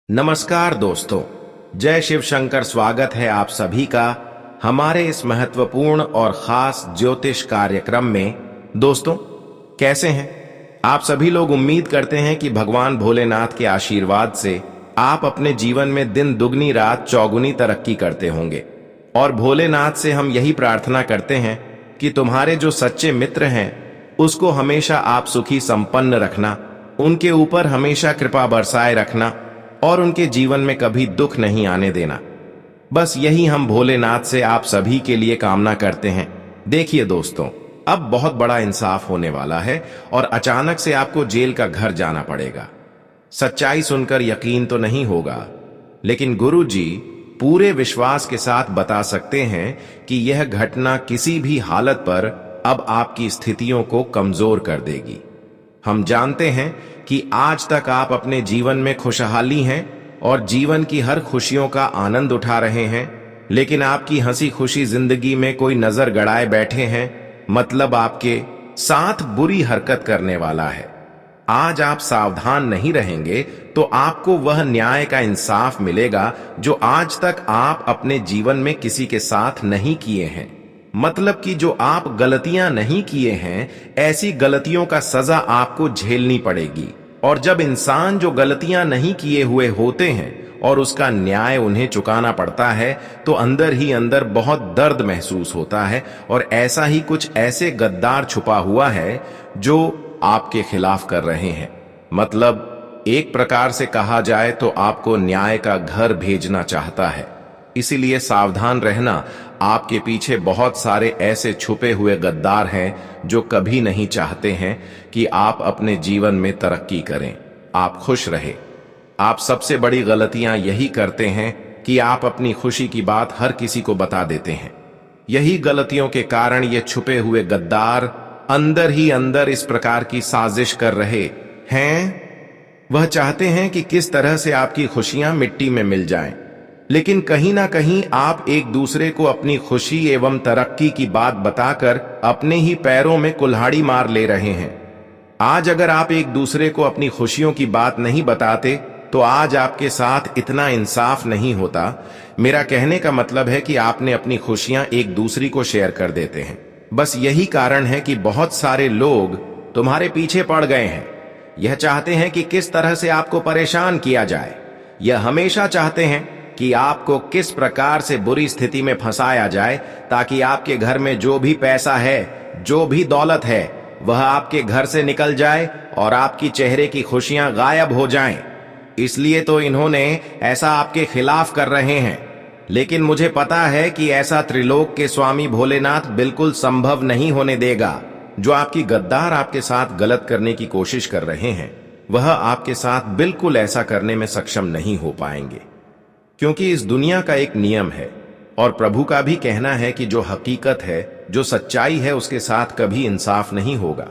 नमस्कार दोस्तों, जय शिव शंकर। स्वागत है आप सभी का हमारे इस महत्वपूर्ण और खास ज्योतिष कार्यक्रम में। दोस्तों, कैसे हैं आप सभी लोग? उम्मीद करते हैं कि भगवान भोलेनाथ के आशीर्वाद से आप अपने जीवन में दिन दुगनी रात चौगुनी तरक्की करते होंगे। और भोलेनाथ से हम यही प्रार्थना करते हैं कि तुम्हारे जो सच्चे मित्र हैं उसको हमेशा आप सुखी संपन्न रखना, उनके ऊपर हमेशा कृपा बरसाए रखना और उनके जीवन में कभी दुख नहीं आने देना। बस यही हम भोलेनाथ से आप सभी के लिए कामना करते हैं। देखिए दोस्तों, अब बहुत बड़ा इंसाफ होने वाला है और अचानक से आपको जेल का घर जाना पड़ेगा। सच्चाई सुनकर यकीन तो नहीं होगा, लेकिन गुरुजी पूरे विश्वास के साथ बता सकते हैं कि यह घटना किसी भी हालत पर अब आपकी स्थितियों को कमजोर कर देगी। हम जानते हैं कि आज तक आप अपने जीवन में खुशहाली हैं और जीवन की हर खुशियों का आनंद उठा रहे हैं, लेकिन आपकी हंसी खुशी जिंदगी में कोई नजर गड़ाए बैठे हैं, मतलब आपके साथ बुरी हरकत करने वाला है। आज आप सावधान नहीं रहेंगे तो आपको वह न्याय का इंसाफ मिलेगा जो आज तक आप अपने जीवन में किसी के साथ नहीं किए हैं। मतलब कि जो आप गलतियां नहीं किए हैं, ऐसी गलतियों का सजा आपको झेलनी पड़ेगी। और जब इंसान जो गलतियां नहीं किए हुए होते हैं और उसका न्याय उन्हें चुकाना पड़ता है, तो अंदर ही अंदर बहुत दर्द महसूस होता है। और ऐसा ही कुछ ऐसे गद्दार छुपा हुआ है जो आपके खिलाफ कर रहे हैं। मतलब एक प्रकार से कहा जाए तो आपको न्याय का घर भेजना चाहता है। इसीलिए सावधान रहना, आपके पीछे बहुत सारे ऐसे छुपे हुए गद्दार हैं जो कभी नहीं चाहते हैं कि आप अपने जीवन में तरक्की करें, आप खुश रहे। आप सबसे बड़ी गलतियां यही करते हैं कि आप अपनी खुशी की बात हर किसी को बता देते हैं। यही गलतियों के कारण ये छुपे हुए गद्दार अंदर ही अंदर इस प्रकार की साजिश कर रहे हैं। वह चाहते हैं कि किस तरह से आपकी खुशियां मिट्टी में मिल जाएं। लेकिन कहीं ना कहीं आप एक दूसरे को अपनी खुशी एवं तरक्की की बात बताकर अपने ही पैरों में कुल्हाड़ी मार ले रहे हैं। आज अगर आप एक दूसरे को अपनी खुशियों की बात नहीं बताते तो आज आपके साथ इतना इंसाफ नहीं होता। मेरा कहने का मतलब है कि आपने अपनी खुशियां एक दूसरी को शेयर कर देते हैं। बस यही कारण है कि बहुत सारे लोग तुम्हारे पीछे पड़ गए हैं। यह चाहते हैं कि किस तरह से आपको परेशान किया जाए। यह हमेशा चाहते हैं कि आपको किस प्रकार से बुरी स्थिति में फंसाया जाए ताकि आपके घर में जो भी पैसा है, जो भी दौलत है, वह आपके घर से निकल जाए और आपकी चेहरे की खुशियां गायब हो जाएं। इसलिए तो इन्होंने ऐसा आपके खिलाफ कर रहे हैं। लेकिन मुझे पता है कि ऐसा त्रिलोक के स्वामी भोलेनाथ बिल्कुल संभव नहीं होने देगा। जो आपकी गद्दार आपके साथ गलत करने की कोशिश कर रहे हैं, वह आपके साथ बिल्कुल ऐसा करने में सक्षम नहीं हो पाएंगे, क्योंकि इस दुनिया का एक नियम है और प्रभु का भी कहना है कि जो हकीकत है, जो सच्चाई है, उसके साथ कभी इंसाफ नहीं होगा।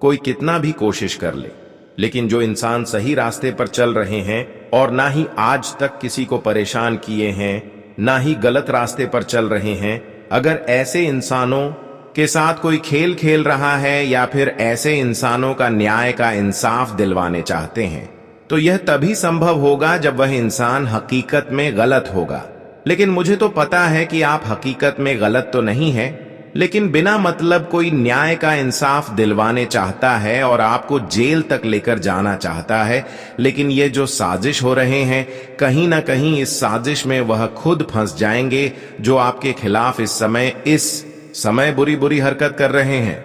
कोई कितना भी कोशिश कर ले, लेकिन जो इंसान सही रास्ते पर चल रहे हैं और ना ही आज तक किसी को परेशान किए हैं, ना ही गलत रास्ते पर चल रहे हैं, अगर ऐसे इंसानों के साथ कोई खेल खेल रहा है या फिर ऐसे इंसानों का न्याय का इंसाफ दिलवाने चाहते हैं, तो यह तभी संभव होगा जब वह इंसान हकीकत में गलत होगा। लेकिन मुझे तो पता है कि आप हकीकत में गलत तो नहीं हैं, लेकिन बिना मतलब कोई न्याय का इंसाफ दिलवाने चाहता है और आपको जेल तक लेकर जाना चाहता है। लेकिन ये जो साजिश हो रहे हैं, कहीं ना कहीं इस साजिश में वह खुद फंस जाएंगे जो आपके खिलाफ इस समय बुरी बुरी हरकत कर रहे हैं।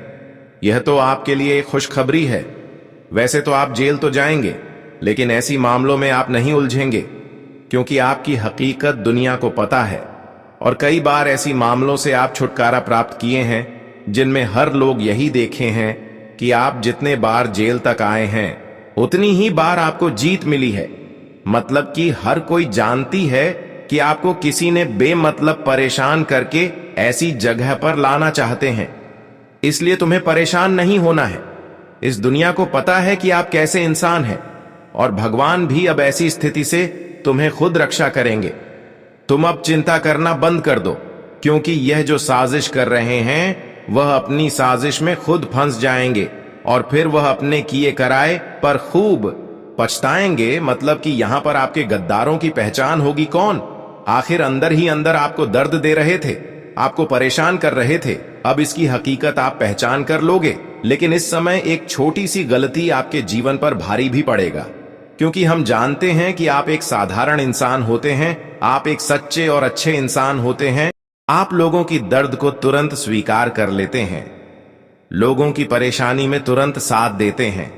यह तो आपके लिए खुशखबरी है। वैसे तो आप जेल तो जाएंगे, लेकिन ऐसी मामलों में आप नहीं उलझेंगे, क्योंकि आपकी हकीकत दुनिया को पता है। और कई बार ऐसी मामलों से आप छुटकारा प्राप्त किए हैं जिनमें हर लोग यही देखे हैं कि आप जितने बार जेल तक आए हैं, उतनी ही बार आपको जीत मिली है। मतलब कि हर कोई जानती है कि आपको किसी ने बेमतलब परेशान करके ऐसी जगह पर लाना चाहते हैं। इसलिए तुम्हें परेशान नहीं होना है। इस दुनिया को पता है कि आप कैसे इंसान हैं और भगवान भी अब ऐसी स्थिति से तुम्हें खुद रक्षा करेंगे। तुम अब चिंता करना बंद कर दो, क्योंकि यह जो साजिश कर रहे हैं वह अपनी साजिश में खुद फंस जाएंगे और फिर वह अपने किए कराए पर खूब पछताएंगे मतलब कि यहां पर आपके गद्दारों की पहचान होगी कौन? आखिर अंदर ही अंदर आपको दर्द दे रहे थे, आपको परेशान कर रहे थे। अब इसकी हकीकत आप पहचान कर लोगे, लेकिन इस समय एक छोटी सी गलती आपके जीवन पर भारी भी पड़ेगा, क्योंकि हम जानते हैं कि आप एक साधारण इंसान होते हैं, आप एक सच्चे और अच्छे इंसान होते हैं। आप लोगों की दर्द को तुरंत स्वीकार कर लेते हैं, लोगों की परेशानी में तुरंत साथ देते हैं,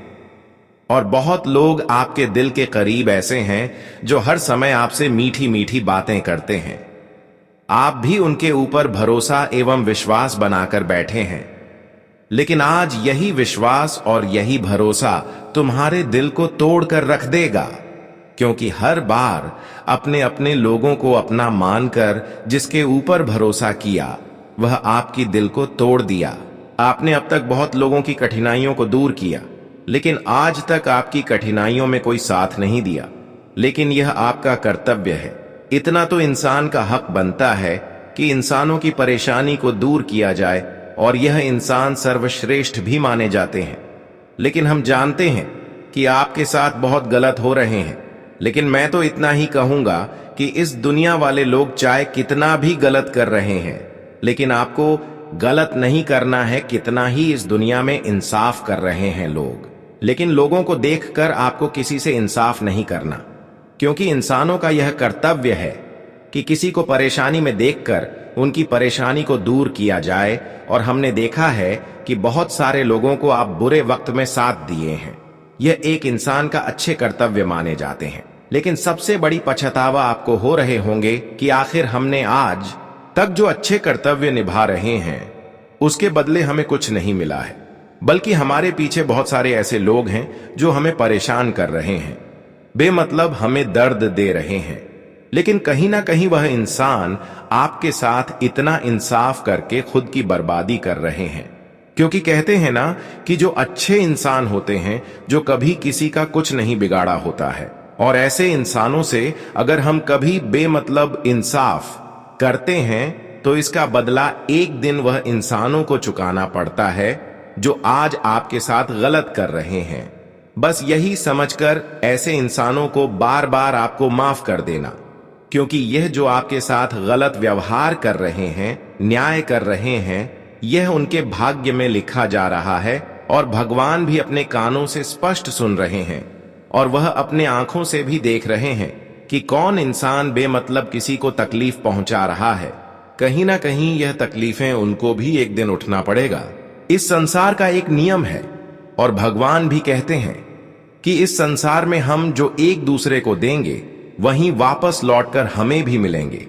और बहुत लोग आपके दिल के करीब ऐसे हैं जो हर समय आपसे मीठी मीठी बातें करते हैं। आप भी उनके ऊपर भरोसा एवं विश्वास बनाकर बैठे हैं, लेकिन आज यही विश्वास और यही भरोसा तुम्हारे दिल को तोड़कर रख देगा, क्योंकि हर बार अपने अपने लोगों को अपना मानकर जिसके ऊपर भरोसा किया वह आपकी दिल को तोड़ दिया। आपने अब तक बहुत लोगों की कठिनाइयों को दूर किया, लेकिन आज तक आपकी कठिनाइयों में कोई साथ नहीं दिया। लेकिन यह आपका कर्तव्य है, इतना तो इंसान का हक बनता है कि इंसानों की परेशानी को दूर किया जाए, और यह इंसान सर्वश्रेष्ठ भी माने जाते हैं। लेकिन हम जानते हैं कि आपके साथ बहुत गलत हो रहे हैं, लेकिन मैं तो इतना ही कहूंगा कि इस दुनिया वाले लोग चाहे कितना भी गलत कर रहे हैं, लेकिन आपको गलत नहीं करना है। कितना ही इस दुनिया में इंसाफ कर रहे हैं लोग, लेकिन लोगों को देखकर आपको किसी से इंसाफ नहीं करना, क्योंकि इंसानों का यह कर्तव्य है कि किसी को परेशानी में देखकर उनकी परेशानी को दूर किया जाए। और हमने देखा है कि बहुत सारे लोगों को आप बुरे वक्त में साथ दिए हैं, यह एक इंसान का अच्छे कर्तव्य माने जाते हैं। लेकिन सबसे बड़ी पछतावा आपको हो रहे होंगे कि आखिर हमने आज तक जो अच्छे कर्तव्य निभा रहे हैं उसके बदले हमें कुछ नहीं मिला है, बल्कि हमारे पीछे बहुत सारे ऐसे लोग हैं जो हमें परेशान कर रहे हैं, बेमतलब हमें दर्द दे रहे हैं। लेकिन कहीं ना कहीं वह इंसान आपके साथ इतना इंसाफ करके खुद की बर्बादी कर रहे हैं, क्योंकि कहते हैं ना कि जो अच्छे इंसान होते हैं, जो कभी किसी का कुछ नहीं बिगाड़ा होता है, और ऐसे इंसानों से अगर हम कभी बेमतलब इंसाफ करते हैं तो इसका बदला एक दिन वह इंसानों को चुकाना पड़ता है जो आज आपके साथ गलत कर रहे हैं। बस यही समझकर ऐसे इंसानों को बार बार आपको माफ कर देना, क्योंकि यह जो आपके साथ गलत व्यवहार कर रहे हैं, न्याय कर रहे हैं, यह उनके भाग्य में लिखा जा रहा है, और भगवान भी अपने कानों से स्पष्ट सुन रहे हैं, और वह अपने आंखों से भी देख रहे हैं कि कौन इंसान बेमतलब किसी को तकलीफ पहुंचा रहा है। कहीं ना कहीं यह तकलीफें उनको भी एक दिन उठना पड़ेगा। इस संसार का एक नियम है, और भगवान भी कहते हैं कि इस संसार में हम जो एक दूसरे को देंगे वहीं वापस लौटकर हमें भी मिलेंगे।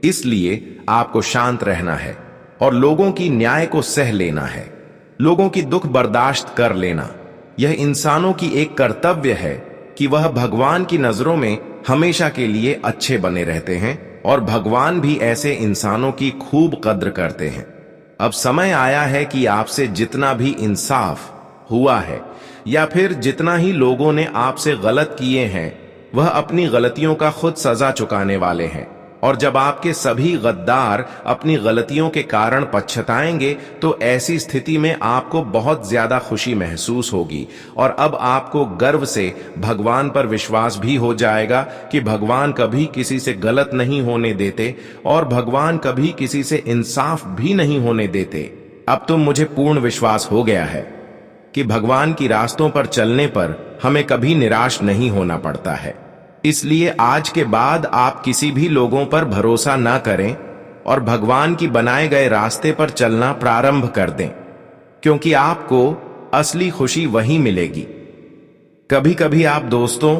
इसलिए आपको शांत रहना है और लोगों की न्याय को सह लेना है, लोगों की दुख बर्दाश्त कर लेना। यह इंसानों की एक कर्तव्य है कि वह भगवान की नजरों में हमेशा के लिए अच्छे बने रहते हैं, और भगवान भी ऐसे इंसानों की खूब कद्र करते हैं। अब समय आया है कि आपसे जितना भी इंसाफ हुआ है, या फिर जितना ही लोगों ने आपसे गलत किए हैं, वह अपनी गलतियों का खुद सजा चुकाने वाले हैं। और जब आपके सभी गद्दार अपनी गलतियों के कारण पछताएंगे, तो ऐसी स्थिति में आपको बहुत ज्यादा खुशी महसूस होगी, और अब आपको गर्व से भगवान पर विश्वास भी हो जाएगा कि भगवान कभी किसी से गलत नहीं होने देते, और भगवान कभी किसी से इंसाफ भी नहीं होने देते। अब तो मुझे पूर्ण विश्वास हो गया है कि भगवान की रास्तों पर चलने पर हमें कभी निराश नहीं होना पड़ता है। इसलिए आज के बाद आप किसी भी लोगों पर भरोसा ना करें और भगवान की बनाए गए रास्ते पर चलना प्रारंभ कर दें, क्योंकि आपको असली खुशी वहीं मिलेगी। कभी कभी आप दोस्तों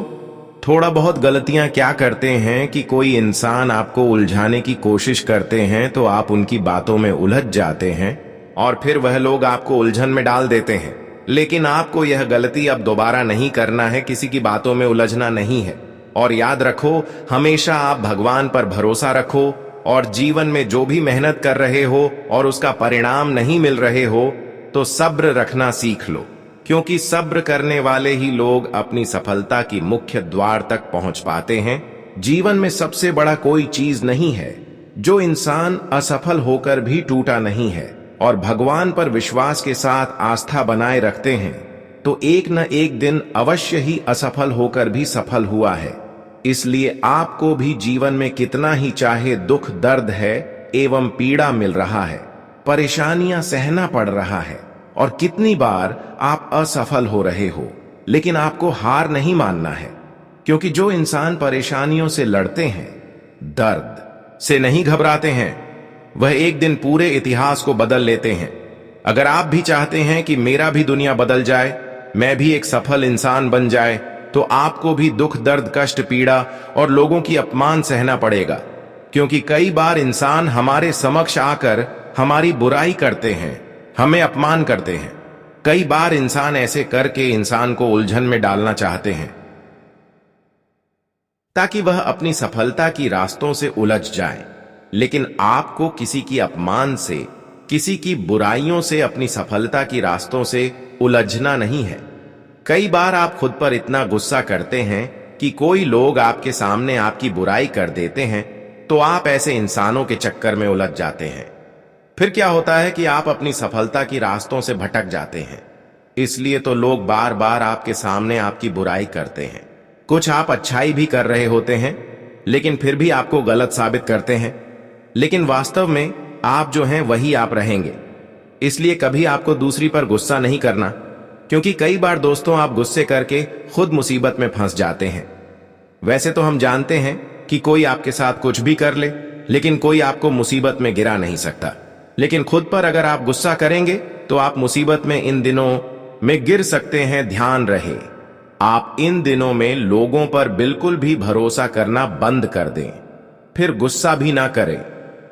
थोड़ा बहुत गलतियां क्या करते हैं कि कोई इंसान आपको उलझाने की कोशिश करते हैं तो आप उनकी बातों में उलझ जाते हैं, और फिर वह लोग आपको उलझन में डाल देते हैं। लेकिन आपको यह गलती अब दोबारा नहीं करना है, किसी की बातों में उलझना नहीं है। और याद रखो, हमेशा आप भगवान पर भरोसा रखो, और जीवन में जो भी मेहनत कर रहे हो और उसका परिणाम नहीं मिल रहे हो, तो सब्र रखना सीख लो, क्योंकि सब्र करने वाले ही लोग अपनी सफलता की मुख्य द्वार तक पहुंच पाते हैं। जीवन में सबसे बड़ा कोई चीज नहीं है जो इंसान असफल होकर भी टूटा नहीं है, और भगवान पर विश्वास के साथ आस्था बनाए रखते हैं तो एक न एक दिन अवश्य ही असफल होकर भी सफल हुआ है। इसलिए आपको भी जीवन में कितना ही चाहे दुख दर्द है एवं पीड़ा मिल रहा है, परेशानियां सहना पड़ रहा है, और कितनी बार आप असफल हो रहे हो, लेकिन आपको हार नहीं मानना है। क्योंकि जो इंसान परेशानियों से लड़ते हैं, दर्द से नहीं घबराते हैं, वह एक दिन पूरे इतिहास को बदल लेते हैं। अगर आप भी चाहते हैं कि मेरा भी दुनिया बदल जाए, मैं भी एक सफल इंसान बन जाए, तो आपको भी दुख दर्द कष्ट पीड़ा और लोगों की अपमान सहना पड़ेगा। क्योंकि कई बार इंसान हमारे समक्ष आकर हमारी बुराई करते हैं, हमें अपमान करते हैं। कई बार इंसान ऐसे करके इंसान को उलझन में डालना चाहते हैं ताकि वह अपनी सफलता की रास्तों से उलझ जाए। लेकिन आपको किसी की अपमान से, किसी की बुराइयों से अपनी सफलता की रास्तों से उलझना नहीं है। कई बार आप खुद पर इतना गुस्सा करते हैं कि कोई लोग आपके सामने आपकी बुराई कर देते हैं, तो आप ऐसे इंसानों के चक्कर में उलझ जाते हैं। फिर क्या होता है कि आप अपनी सफलता की रास्तों से भटक जाते हैं। इसलिए तो लोग बार बार आपके सामने आपकी बुराई करते हैं। कुछ आप अच्छाई भी कर रहे होते हैं, लेकिन फिर भी आपको गलत साबित करते हैं। लेकिन वास्तव में आप जो हैं वही आप रहेंगे। इसलिए कभी आपको दूसरी पर गुस्सा नहीं करना, क्योंकि कई बार दोस्तों आप गुस्से करके खुद मुसीबत में फंस जाते हैं। वैसे तो हम जानते हैं कि कोई आपके साथ कुछ भी कर ले, लेकिन कोई आपको मुसीबत में गिरा नहीं सकता। लेकिन खुद पर अगर आप गुस्सा करेंगे तो आप मुसीबत में इन दिनों में गिर सकते हैं। ध्यान रहे, आप इन दिनों में लोगों पर बिल्कुल भी भरोसा करना बंद कर दें, फिर गुस्सा भी ना करें।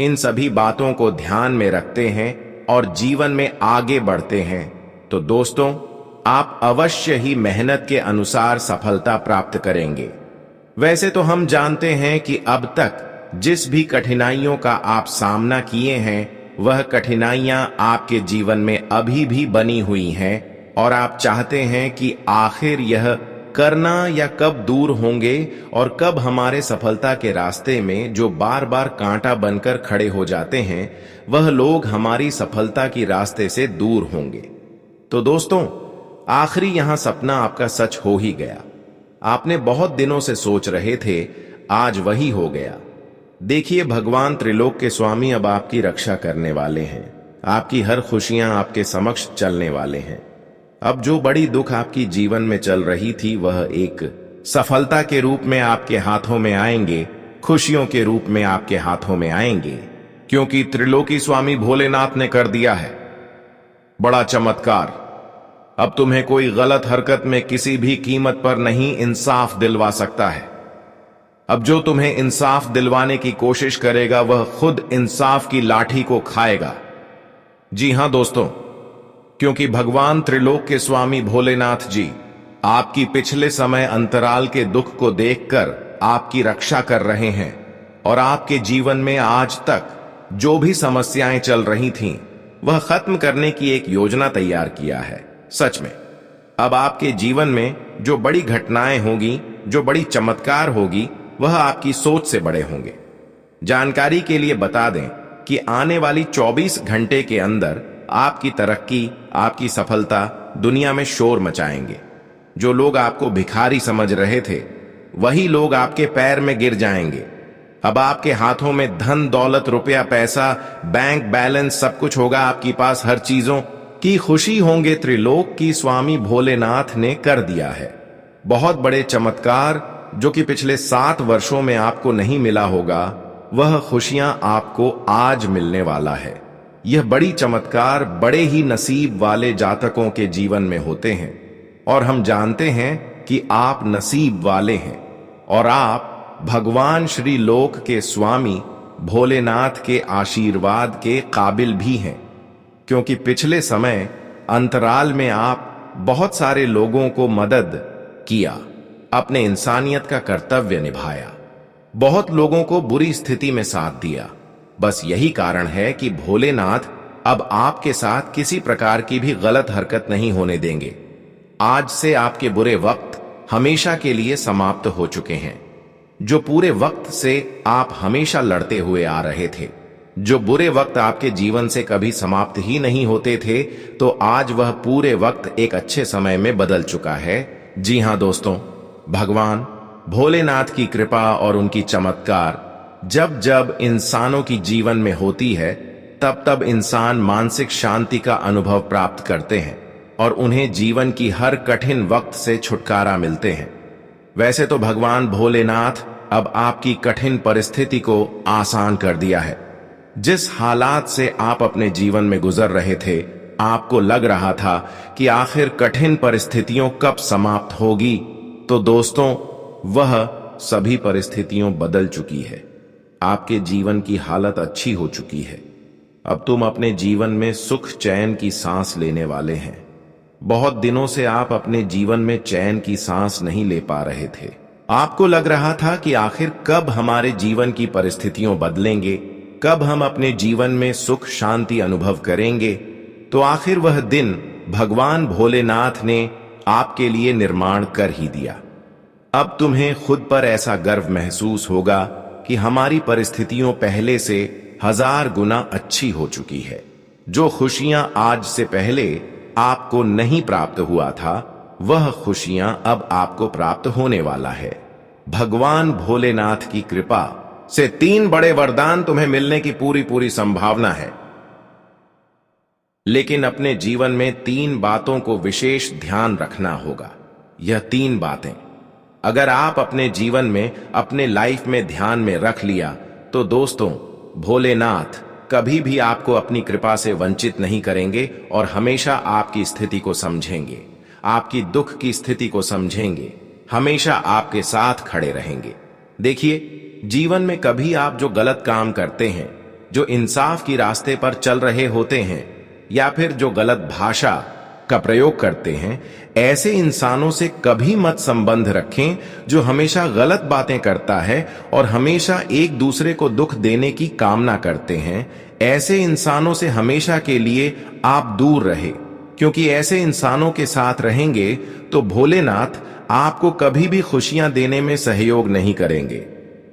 इन सभी बातों को ध्यान में रखते हैं और जीवन में आगे बढ़ते हैं तो दोस्तों आप अवश्य ही मेहनत के अनुसार सफलता प्राप्त करेंगे। वैसे तो हम जानते हैं कि अब तक जिस भी कठिनाइयों का आप सामना किए हैं, वह कठिनाइयां आपके जीवन में अभी भी बनी हुई हैं, और आप चाहते हैं कि आखिर यह करना या कब दूर होंगे और कब हमारे सफलता के रास्ते में जो बार बार कांटा बनकर खड़े हो जाते हैं, वह लोग हमारी सफलता की रास्ते से दूर होंगे। तो दोस्तों आखिरी यहां सपना आपका सच हो ही गया। आपने बहुत दिनों से सोच रहे थे, आज वही हो गया। देखिए, भगवान त्रिलोक के स्वामी अब आपकी रक्षा करने वाले हैं। आपकी हर खुशियां आपके समक्ष चलने वाले हैं। अब जो बड़ी दुख आपकी जीवन में चल रही थी, वह एक सफलता के रूप में आपके हाथों में आएंगे, खुशियों के रूप में आपके हाथों में आएंगे। क्योंकि त्रिलोकी स्वामी भोलेनाथ ने कर दिया है बड़ा चमत्कार। अब तुम्हें कोई गलत हरकत में किसी भी कीमत पर नहीं इंसाफ दिलवा सकता है। अब जो तुम्हें इंसाफ दिलवाने की कोशिश करेगा, वह खुद इंसाफ की लाठी को खाएगा। जी हां दोस्तों, क्योंकि भगवान त्रिलोक के स्वामी भोलेनाथ जी आपकी पिछले समय अंतराल के दुख को देखकर आपकी रक्षा कर रहे हैं, और आपके जीवन में आज तक जो भी समस्याएं चल रही थीं, वह खत्म करने की एक योजना तैयार किया है। सच में अब आपके जीवन में जो बड़ी घटनाएं होगी, जो बड़ी चमत्कार होगी, वह आपकी सोच से बड़े होंगे। जानकारी के लिए बता दें कि आने वाली 24 घंटे के अंदर आपकी तरक्की, आपकी सफलता दुनिया में शोर मचाएंगे। जो लोग आपको भिखारी समझ रहे थे, वही लोग आपके पैर में गिर जाएंगे। अब आपके हाथों में धन दौलत, रुपया पैसा, बैंक बैलेंस सब कुछ होगा। आपके पास हर चीजों की खुशी होंगे। त्रिलोक की स्वामी भोलेनाथ ने कर दिया है बहुत बड़े चमत्कार, जो कि पिछले 7 वर्षों में आपको नहीं मिला होगा, वह खुशियां आपको आज मिलने वाला है। यह बड़ी चमत्कार बड़े ही नसीब वाले जातकों के जीवन में होते हैं, और हम जानते हैं कि आप नसीब वाले हैं, और आप भगवान श्री लोक के स्वामी भोलेनाथ के आशीर्वाद के काबिल भी हैं। क्योंकि पिछले समय अंतराल में आप बहुत सारे लोगों को मदद किया, अपने इंसानियत का कर्तव्य निभाया, बहुत लोगों को बुरी स्थिति में साथ दिया। बस यही कारण है कि भोलेनाथ अब आपके साथ किसी प्रकार की भी गलत हरकत नहीं होने देंगे। आज से आपके बुरे वक्त हमेशा के लिए समाप्त हो चुके हैं। जो पूरे वक्त से आप हमेशा लड़ते हुए आ रहे थे, जो बुरे वक्त आपके जीवन से कभी समाप्त ही नहीं होते थे, तो आज वह पूरे वक्त एक अच्छे समय में बदल चुका है। जी हां दोस्तों, भगवान भोलेनाथ की कृपा और उनकी चमत्कार जब जब इंसानों की जीवन में होती है, तब तब इंसान मानसिक शांति का अनुभव प्राप्त करते हैं और उन्हें जीवन की हर कठिन वक्त से छुटकारा मिलते हैं। वैसे तो भगवान भोलेनाथ अब आपकी कठिन परिस्थिति को आसान कर दिया है। जिस हालात से आप अपने जीवन में गुजर रहे थे, आपको लग रहा था कि आखिर कठिन परिस्थितियों कब समाप्त होगी, तो दोस्तों वह सभी परिस्थितियों बदल चुकी है। आपके जीवन की हालत अच्छी हो चुकी है। अब तुम अपने जीवन में सुख चैन की सांस लेने वाले हैं। बहुत दिनों से आप अपने जीवन में चैन की सांस नहीं ले पा रहे थे। आपको लग रहा था कि आखिर कब हमारे जीवन की परिस्थितियां बदलेंगे, कब हम अपने जीवन में सुख शांति अनुभव करेंगे। तो आखिर वह दिन भगवान भोलेनाथ ने आपके लिए निर्माण कर ही दिया। अब तुम्हें खुद पर ऐसा गर्व महसूस होगा कि हमारी परिस्थितियों पहले से 1000 गुना अच्छी हो चुकी है। जो खुशियां आज से पहले आपको नहीं प्राप्त हुआ था, वह खुशियां अब आपको प्राप्त होने वाला है। भगवान भोलेनाथ की कृपा से 3 बड़े वरदान तुम्हें मिलने की पूरी संभावना है। लेकिन अपने जीवन में 3 बातों को विशेष ध्यान रखना होगा। यह 3 बातें अगर आप अपने जीवन में, अपने लाइफ में ध्यान में रख लिया, तो दोस्तों भोलेनाथ कभी भी आपको अपनी कृपा से वंचित नहीं करेंगे और हमेशा आपकी स्थिति को समझेंगे, आपकी दुख की स्थिति को समझेंगे, हमेशा आपके साथ खड़े रहेंगे। देखिए, जीवन में कभी आप जो गलत काम करते हैं, जो इंसाफ की रास्ते पर चल रहे होते हैं, या फिर जो गलत भाषा का प्रयोग करते हैं, ऐसे इंसानों से कभी मत संबंध रखें जो हमेशा गलत बातें करता है और हमेशा एक दूसरे को दुख देने की कामना करते हैं। ऐसे इंसानों से हमेशा के लिए आप दूर रहे, क्योंकि ऐसे इंसानों के साथ रहेंगे तो भोलेनाथ आपको कभी भी खुशियां देने में सहयोग नहीं करेंगे।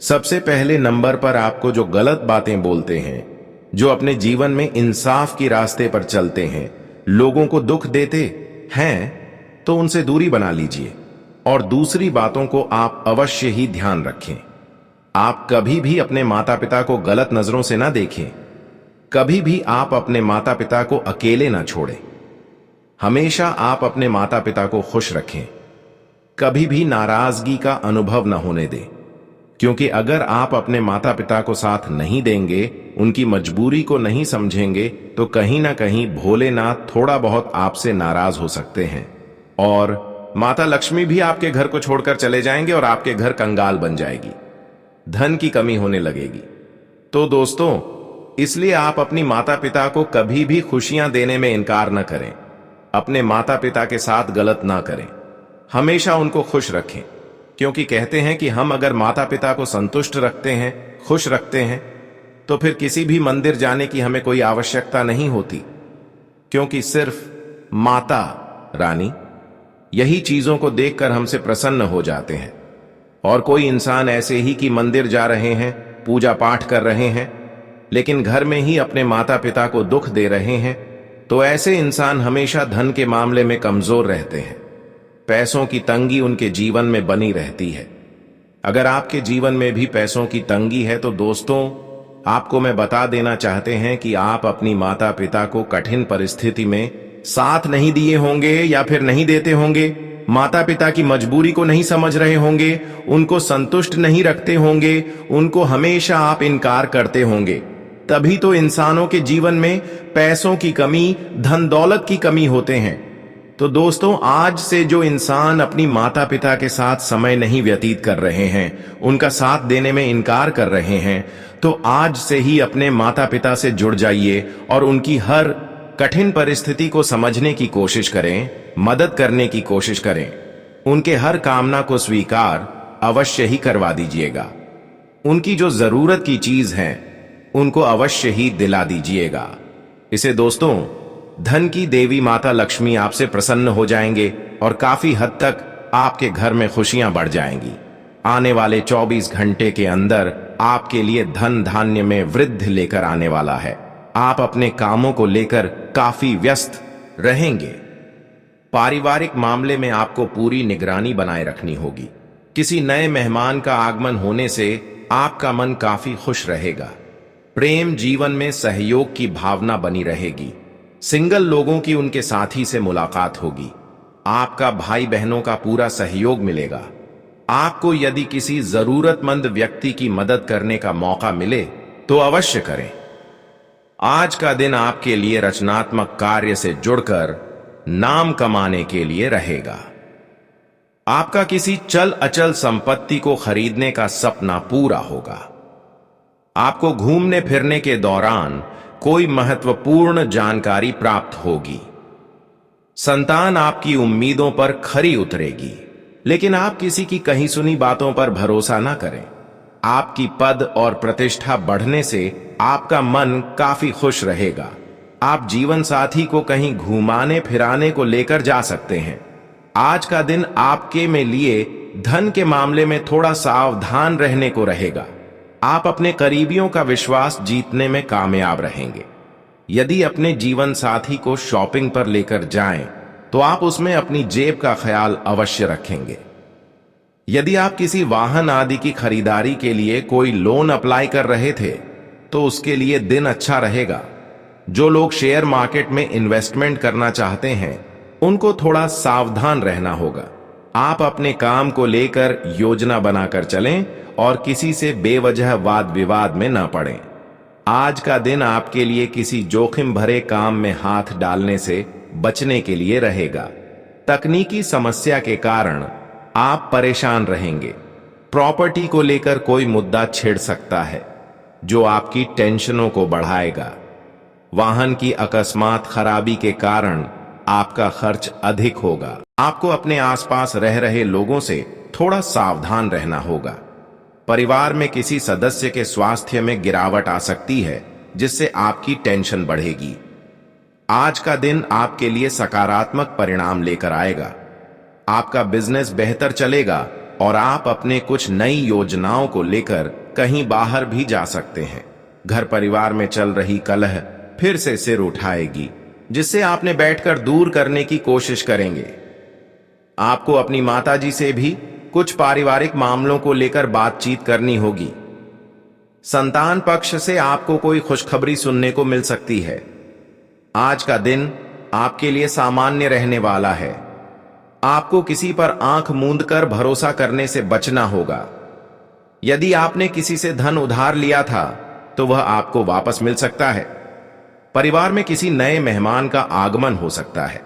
सबसे पहले नंबर पर आपको जो गलत बातें बोलते हैं, जो अपने जीवन में इंसाफ की रास्ते पर चलते हैं, लोगों को दुख देते हैं, तो उनसे दूरी बना लीजिए। और दूसरी बातों को आप अवश्य ही ध्यान रखें। आप कभी भी अपने माता पिता को गलत नजरों से ना देखें। कभी भी आप अपने माता पिता को अकेले ना छोड़ें। हमेशा आप अपने माता पिता को खुश रखें। कभी भी नाराजगी का अनुभव न होने दें, क्योंकि अगर आप अपने माता पिता को साथ नहीं देंगे, उनकी मजबूरी को नहीं समझेंगे, तो कहीं ना कहीं भोलेनाथ थोड़ा बहुत आपसे नाराज हो सकते हैं और माता लक्ष्मी भी आपके घर को छोड़कर चले जाएंगे और आपके घर कंगाल बन जाएगी, धन की कमी होने लगेगी। तो दोस्तों, इसलिए आप अपनी माता पिता को कभी भी खुशियां देने में इनकार न करें। अपने माता पिता के साथ गलत ना करें, हमेशा उनको खुश रखें, क्योंकि कहते हैं कि हम अगर माता पिता को संतुष्ट रखते हैं, खुश रखते हैं, तो फिर किसी भी मंदिर जाने की हमें कोई आवश्यकता नहीं होती, क्योंकि सिर्फ माता रानी यही चीजों को देखकर हमसे प्रसन्न हो जाते हैं। और कोई इंसान ऐसे ही कि मंदिर जा रहे हैं, पूजा पाठ कर रहे हैं, लेकिन घर में ही अपने माता पिता को दुख दे रहे हैं, तो ऐसे इंसान हमेशा धन के मामले में कमजोर रहते हैं। पैसों की तंगी उनके जीवन में बनी रहती है। अगर आपके जीवन में भी पैसों की तंगी है, तो दोस्तों आपको मैं बता देना चाहते हैं कि आप अपनी माता पिता को कठिन परिस्थिति में साथ नहीं दिए होंगे या फिर नहीं देते होंगे, माता पिता की मजबूरी को नहीं समझ रहे होंगे, उनको संतुष्ट नहीं रखते होंगे, उनको हमेशा आप इनकार करते होंगे। तभी तो इंसानों के जीवन में पैसों की कमी, धन दौलत की कमी होते हैं। तो दोस्तों, आज से जो इंसान अपनी माता पिता के साथ समय नहीं व्यतीत कर रहे हैं, उनका साथ देने में इनकार कर रहे हैं, तो आज से ही अपने माता पिता से जुड़ जाइए और उनकी हर कठिन परिस्थिति को समझने की कोशिश करें, मदद करने की कोशिश करें। उनके हर कामना को स्वीकार अवश्य ही करवा दीजिएगा। उनकी जो जरूरत की चीज है, उनको अवश्य ही दिला दीजिएगा। इसे दोस्तों, धन की देवी माता लक्ष्मी आपसे प्रसन्न हो जाएंगे और काफी हद तक आपके घर में खुशियां बढ़ जाएंगी। आने वाले 24 घंटे के अंदर आपके लिए धन धान्य में वृद्धि लेकर आने वाला है। आप अपने कामों को लेकर काफी व्यस्त रहेंगे। पारिवारिक मामले में आपको पूरी निगरानी बनाए रखनी होगी। किसी नए मेहमान का आगमन होने से आपका मन काफी खुश रहेगा। प्रेम जीवन में सहयोग की भावना बनी रहेगी। सिंगल लोगों की उनके साथी से मुलाकात होगी। आपका भाई बहनों का पूरा सहयोग मिलेगा। आपको यदि किसी जरूरतमंद व्यक्ति की मदद करने का मौका मिले तो अवश्य करें। आज का दिन आपके लिए रचनात्मक कार्य से जुड़कर नाम कमाने के लिए रहेगा। आपका किसी चल अचल संपत्ति को खरीदने का सपना पूरा होगा। आपको घूमने फिरने के दौरान कोई महत्वपूर्ण जानकारी प्राप्त होगी। संतान आपकी उम्मीदों पर खरी उतरेगी, लेकिन आप किसी की कही सुनी बातों पर भरोसा ना करें। आपकी पद और प्रतिष्ठा बढ़ने से आपका मन काफी खुश रहेगा। आप जीवन साथी को कहीं घुमाने फिराने को लेकर जा सकते हैं। आज का दिन आपके में लिए धन के मामले में थोड़ा सावधान रहने को रहेगा। आप अपने करीबियों का विश्वास जीतने में कामयाब रहेंगे। यदि अपने जीवन साथी को शॉपिंग पर लेकर जाएं, तो आप उसमें अपनी जेब का ख्याल अवश्य रखेंगे। यदि आप किसी वाहन आदि की खरीदारी के लिए कोई लोन अप्लाई कर रहे थे, तो उसके लिए दिन अच्छा रहेगा। जो लोग शेयर मार्केट में इन्वेस्टमेंट करना चाहते हैं, उनको थोड़ा सावधान रहना होगा। आप अपने काम को लेकर योजना बनाकर चलें और किसी से बेवजह वाद विवाद में न पड़ें। आज का दिन आपके लिए किसी जोखिम भरे काम में हाथ डालने से बचने के लिए रहेगा। तकनीकी समस्या के कारण आप परेशान रहेंगे। प्रॉपर्टी को लेकर कोई मुद्दा छिड़ सकता है, जो आपकी टेंशनों को बढ़ाएगा। वाहन की अकस्मात खराबी के कारण आपका खर्च अधिक होगा। आपको अपने आसपास रह रहे लोगों से थोड़ा सावधान रहना होगा। परिवार में किसी सदस्य के स्वास्थ्य में गिरावट आ सकती है, जिससे आपकी टेंशन बढ़ेगी। आज का दिन आपके लिए सकारात्मक परिणाम लेकर आएगा। आपका बिजनेस बेहतर चलेगा और आप अपने कुछ नई योजनाओं को लेकर कहीं बाहर भी जा सकते हैं। घर परिवार में चल रही कलह फिर से सिर उठाएगी, जिससे आपने बैठकर दूर करने की कोशिश करेंगे। आपको अपनी माताजी से भी कुछ पारिवारिक मामलों को लेकर बातचीत करनी होगी। संतान पक्ष से आपको कोई खुशखबरी सुनने को मिल सकती है। आज का दिन आपके लिए सामान्य रहने वाला है। आपको किसी पर आंख मूंद कर भरोसा करने से बचना होगा। यदि आपने किसी से धन उधार लिया था, तो वह आपको वापस मिल सकता है। परिवार में किसी नए मेहमान का आगमन हो सकता है।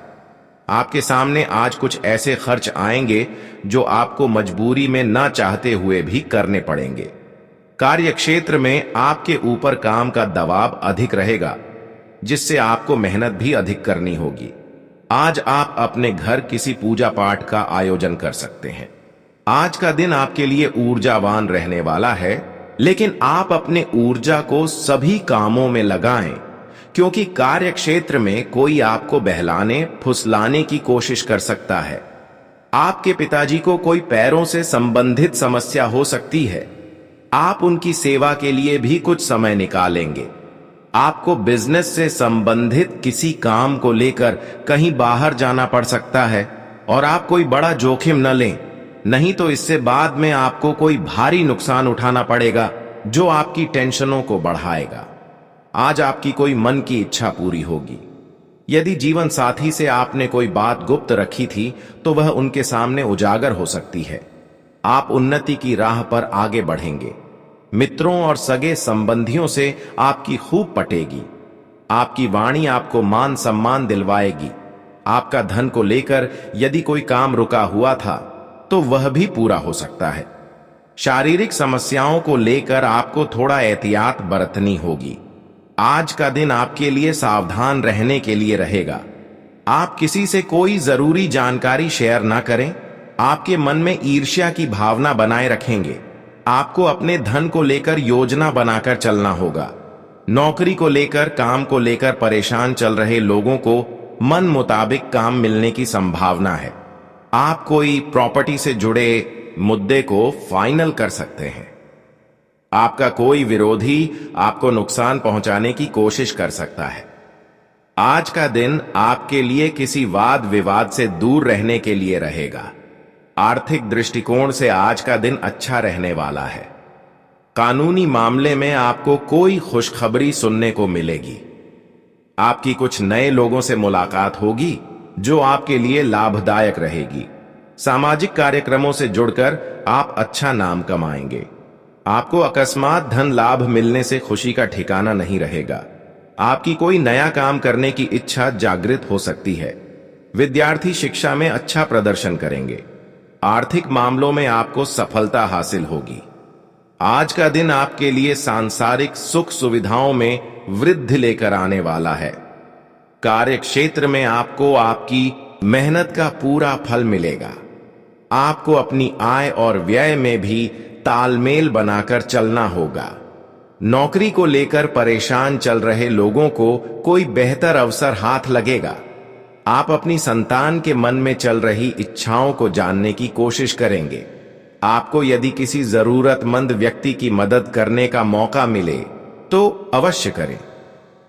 आपके सामने आज कुछ ऐसे खर्च आएंगे जो आपको मजबूरी में ना चाहते हुए भी करने पड़ेंगे। कार्यक्षेत्र में आपके ऊपर काम का दबाव अधिक रहेगा, जिससे आपको मेहनत भी अधिक करनी होगी। आज आप अपने घर किसी पूजा पाठ का आयोजन कर सकते हैं। आज का दिन आपके लिए ऊर्जावान रहने वाला है, लेकिन आप अपने ऊर्जा को सभी कामों में लगाएं, क्योंकि कार्यक्षेत्र में कोई आपको बहलाने फुसलाने की कोशिश कर सकता है। आपके पिताजी को कोई पैरों से संबंधित समस्या हो सकती है। आप उनकी सेवा के लिए भी कुछ समय निकालेंगे। आपको बिजनेस से संबंधित किसी काम को लेकर कहीं बाहर जाना पड़ सकता है और आप कोई बड़ा जोखिम न लें, नहीं तो इससे बाद में आपको कोई भारी नुकसान उठाना पड़ेगा, जो आपकी टेंशनों को बढ़ाएगा। आज आपकी कोई मन की इच्छा पूरी होगी। यदि जीवन साथी से आपने कोई बात गुप्त रखी थी, तो वह उनके सामने उजागर हो सकती है। आप उन्नति की राह पर आगे बढ़ेंगे। मित्रों और सगे संबंधियों से आपकी खूब पटेगी। आपकी वाणी आपको मान सम्मान दिलवाएगी। आपका धन को लेकर यदि कोई काम रुका हुआ था, तो वह भी पूरा हो सकता है। शारीरिक समस्याओं को लेकर आपको थोड़ा एहतियात बरतनी होगी। आज का दिन आपके लिए सावधान रहने के लिए रहेगा। आप किसी से कोई जरूरी जानकारी शेयर ना करें। आपके मन में ईर्ष्या की भावना बनाए रखेंगे। आपको अपने धन को लेकर योजना बनाकर चलना होगा। नौकरी को लेकर, काम को लेकर परेशान चल रहे लोगों को मन मुताबिक काम मिलने की संभावना है। आप कोई प्रॉपर्टी से जुड़े मुद्दे को फाइनल कर सकते हैं। आपका कोई विरोधी आपको नुकसान पहुंचाने की कोशिश कर सकता है। आज का दिन आपके लिए किसी वाद विवाद से दूर रहने के लिए रहेगा। आर्थिक दृष्टिकोण से आज का दिन अच्छा रहने वाला है। कानूनी मामले में आपको कोई खुशखबरी सुनने को मिलेगी। आपकी कुछ नए लोगों से मुलाकात होगी जो आपके लिए लाभदायक रहेगी। सामाजिक कार्यक्रमों से जुड़कर आप अच्छा नाम कमाएंगे। आपको अकस्मात धन लाभ मिलने से खुशी का ठिकाना नहीं रहेगा। आपकी कोई नया काम करने की इच्छा जागृत हो सकती है। विद्यार्थी शिक्षा में अच्छा प्रदर्शन करेंगे। आर्थिक मामलों में आपको सफलता हासिल होगी। आज का दिन आपके लिए सांसारिक सुख सुविधाओं में वृद्धि लेकर आने वाला है। कार्य क्षेत्र में आपको आपकी मेहनत का पूरा फल मिलेगा। आपको अपनी आय और व्यय में भी तालमेल बनाकर चलना होगा। नौकरी को लेकर परेशान चल रहे लोगों को कोई बेहतर अवसर हाथ लगेगा। आप अपनी संतान के मन में चल रही इच्छाओं को जानने की कोशिश करेंगे। आपको यदि किसी जरूरतमंद व्यक्ति की मदद करने का मौका मिले तो अवश्य करें।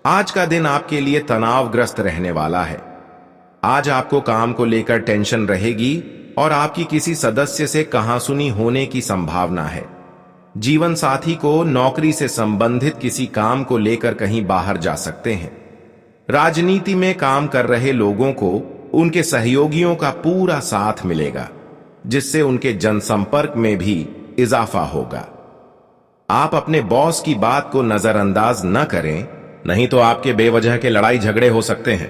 आज का दिन आपके लिए तनावग्रस्त रहने वाला है। आज आपको काम को लेकर टेंशन रहेगी और आपकी किसी सदस्य से कहासुनी होने की संभावना है। जीवन साथी को नौकरी से संबंधित किसी काम को लेकर कहीं बाहर जा सकते हैं। राजनीति में काम कर रहे लोगों को उनके सहयोगियों का पूरा साथ मिलेगा, जिससे उनके जनसंपर्क में भी इजाफा होगा। आप अपने बॉस की बात को नजरअंदाज न करें, नहीं तो आपके बेवजह के लड़ाई झगड़े हो सकते हैं।